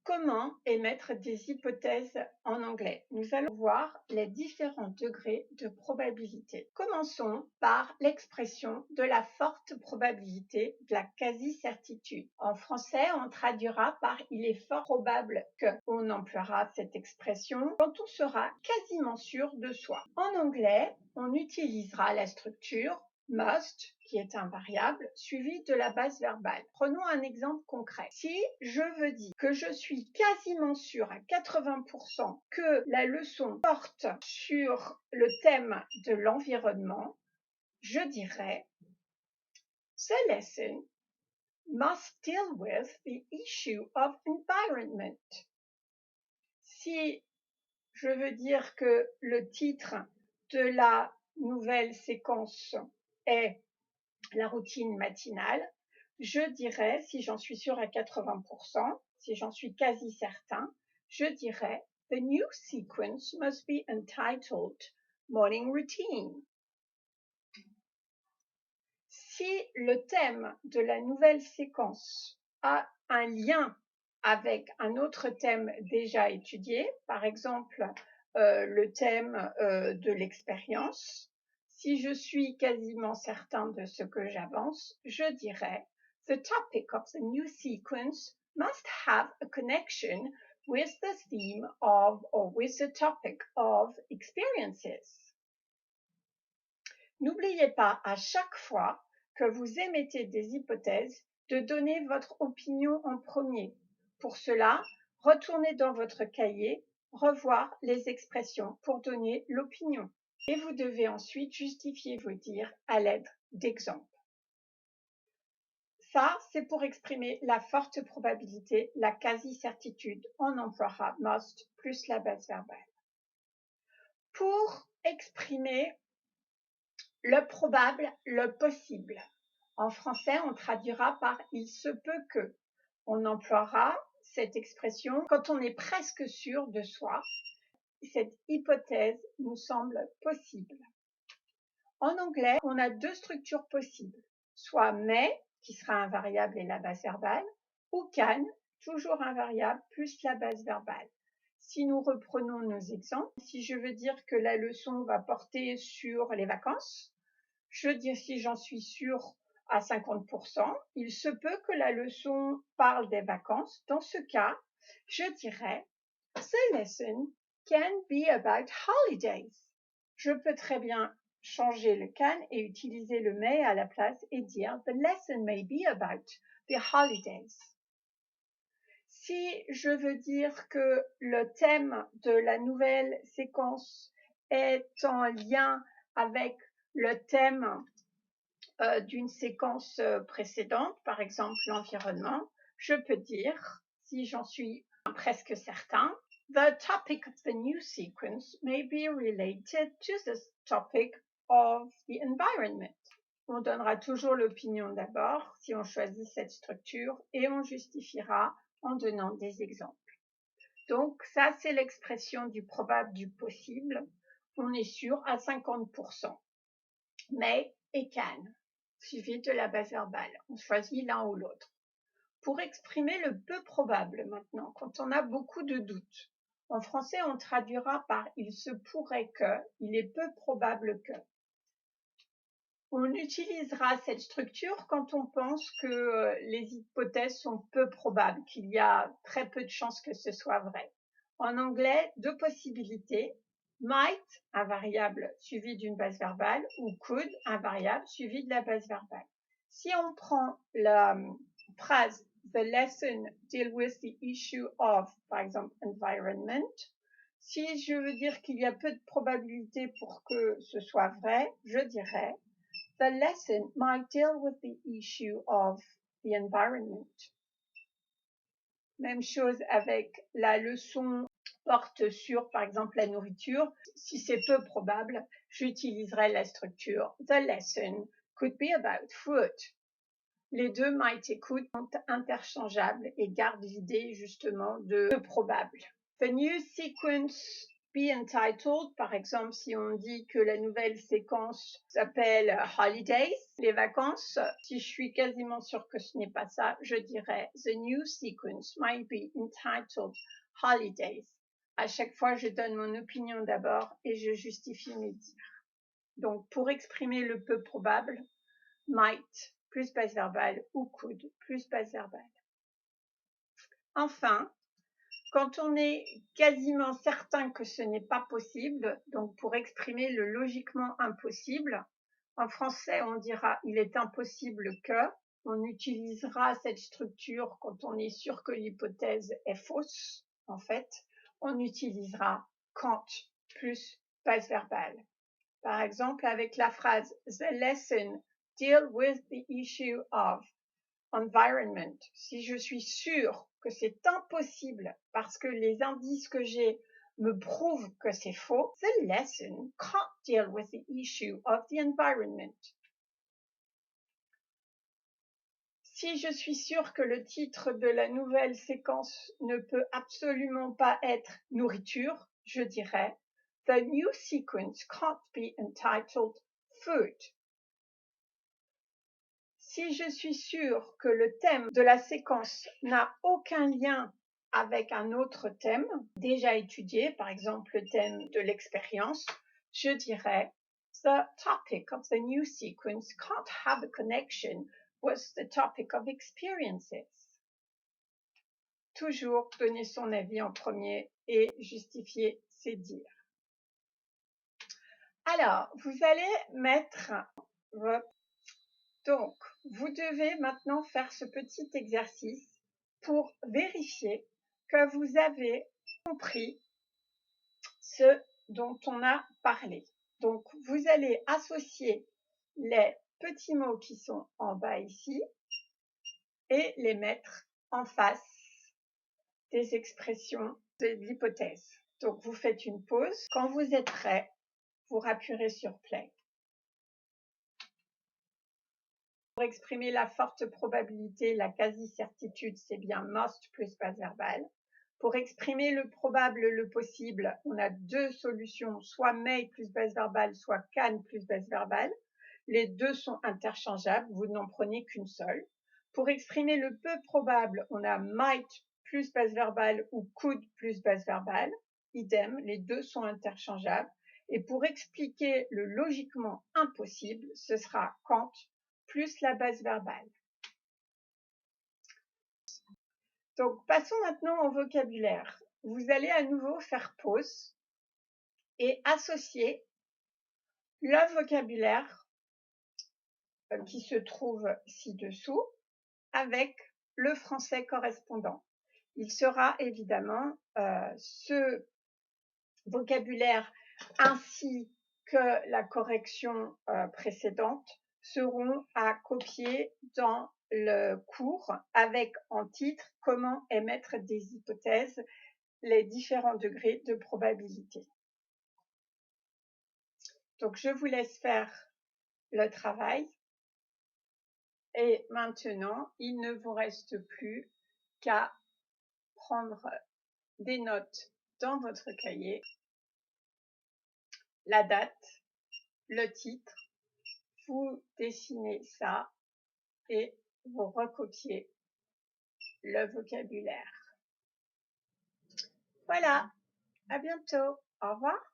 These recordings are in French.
Comment émettre des hypothèses en anglais? Nous allons voir les différents degrés de probabilité. Commençons par l'expression de la forte probabilité, de la quasi-certitude. En français, on traduira par il est fort probable que. On emploiera cette expression quand on sera quasiment sûr de soi. En anglais, on utilisera la structure must, qui est un variable, suivi de la base verbale. Prenons un exemple concret. Si je veux dire que je suis quasiment sûre à 80% que la leçon porte sur le thème de l'environnement, je dirais The lesson must deal with the issue of environment. Si je veux dire que le titre de la nouvelle séquence est la routine matinale, je dirais, si j'en suis sûre à 80%, si j'en suis quasi certain, je dirais The new sequence must be entitled Morning Routine. Si le thème de la nouvelle séquence a un lien avec un autre thème déjà étudié, par exemple le thème de l'expérience, si je suis quasiment certain de ce que j'avance, je dirais The topic of the new sequence must have a connection with the theme of or with the topic of experiences. N'oubliez pas à chaque fois que vous émettez des hypothèses de donner votre opinion en premier. Pour cela, retournez dans votre cahier, revoir les expressions pour donner l'opinion. Et vous devez ensuite justifier vos dires à l'aide d'exemples. Ça, c'est pour exprimer la forte probabilité, la quasi-certitude. On emploiera must plus la base verbale. Pour exprimer le probable, le possible. En français, on traduira par il se peut que. On emploiera cette expression quand on est presque sûr de soi. Cette hypothèse nous semble possible. En anglais, on a deux structures possibles, soit may, qui sera un variable et la base verbale, ou can, toujours un variable plus la base verbale. Si nous reprenons nos exemples, si je veux dire que la leçon va porter sur les vacances, je dis si j'en suis sûre à 50%, il se peut que la leçon parle des vacances. Dans ce cas, je dirais The lesson can be about holidays. Je peux très bien changer le can et utiliser le may à la place et dire The lesson may be about the holidays. Si je veux dire que le thème de la nouvelle séquence est en lien avec le thème d'une séquence précédente, par exemple l'environnement, je peux dire, si j'en suis presque certain, The topic of the new sequence may be related to the topic of the environment. On donnera toujours l'opinion d'abord si on choisit cette structure et on justifiera en donnant des exemples. Donc ça, c'est l'expression du probable, du possible. On est sûr à 50%. May et can, suivi de la base verbale. On choisit l'un ou l'autre. Pour exprimer le peu probable maintenant, quand on a beaucoup de doutes, en français, on traduira par il se pourrait que, il est peu probable que. On utilisera cette structure quand on pense que les hypothèses sont peu probables, qu'il y a très peu de chances que ce soit vrai. En anglais, deux possibilités. Might, un variable suivi d'une base verbale, ou could, un variable suivi de la base verbale. Si on prend la phrase The lesson deal with the issue of, par exemple, environment, si je veux dire qu'il y a peu de probabilité pour que ce soit vrai, je dirais The lesson might deal with the issue of the environment. Même chose avec la leçon porte sur, par exemple, la nourriture. Si c'est peu probable, j'utiliserai la structure The lesson could be about food. Les deux might et could sont interchangeables et gardent l'idée justement de peu probable. The new sequence be entitled, par exemple, si on dit que la nouvelle séquence s'appelle holidays, les vacances, si je suis quasiment sûre que ce n'est pas ça, je dirais the new sequence might be entitled holidays. À chaque fois, je donne mon opinion d'abord et je justifie mes dires. Donc, pour exprimer le peu probable, might plus base verbale ou could plus base verbale. Enfin, quand on est quasiment certain que ce n'est pas possible, donc pour exprimer le logiquement impossible, en français on dira il est impossible que, on utilisera cette structure quand on est sûr que l'hypothèse est fausse, en fait, on utilisera can't plus base verbale. Par exemple, avec la phrase The lesson deal with the issue of environment. Si je suis sûre que c'est impossible parce que les indices que j'ai me prouvent que c'est faux, the lesson can't deal with the issue of the environment. Si je suis sûre que le titre de la nouvelle séquence ne peut absolument pas être nourriture, je dirais The new sequence can't be entitled food. Si je suis sûre que le thème de la séquence n'a aucun lien avec un autre thème déjà étudié, par exemple le thème de l'expérience, je dirais The topic of the new sequence can't have a connection with the topic of experiences. Toujours donner son avis en premier et justifier ses dires. Alors, vous allez mettre votre... Donc, vous devez maintenant faire ce petit exercice pour vérifier que vous avez compris ce dont on a parlé. Donc, vous allez associer les petits mots qui sont en bas ici et les mettre en face des expressions de l'hypothèse. Donc, vous faites une pause. Quand vous êtes prêt, vous appuierez sur play. Pour exprimer la forte probabilité, la quasi-certitude, c'est bien must plus base verbale. Pour exprimer le probable, le possible, on a deux solutions, soit may plus base verbale, soit can plus base verbale. Les deux sont interchangeables, vous n'en prenez qu'une seule. Pour exprimer le peu probable, on a might plus base verbale ou could plus base verbale. Idem, les deux sont interchangeables. Et pour expliquer le logiquement impossible, ce sera can't plus la base verbale. Donc, passons maintenant au vocabulaire. Vous allez à nouveau faire pause et associer le vocabulaire qui se trouve ci-dessous avec le français correspondant. Il sera évidemment ce vocabulaire ainsi que la correction précédente seront à copier dans le cours avec en titre comment émettre des hypothèses, les différents degrés de probabilité. Donc je vous laisse faire le travail et maintenant il ne vous reste plus qu'à prendre des notes dans votre cahier, la date, le titre, vous dessinez ça et vous recopiez le vocabulaire. Voilà, à bientôt, au revoir.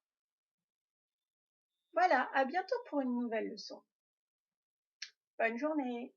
Voilà, à bientôt pour une nouvelle leçon. Bonne journée.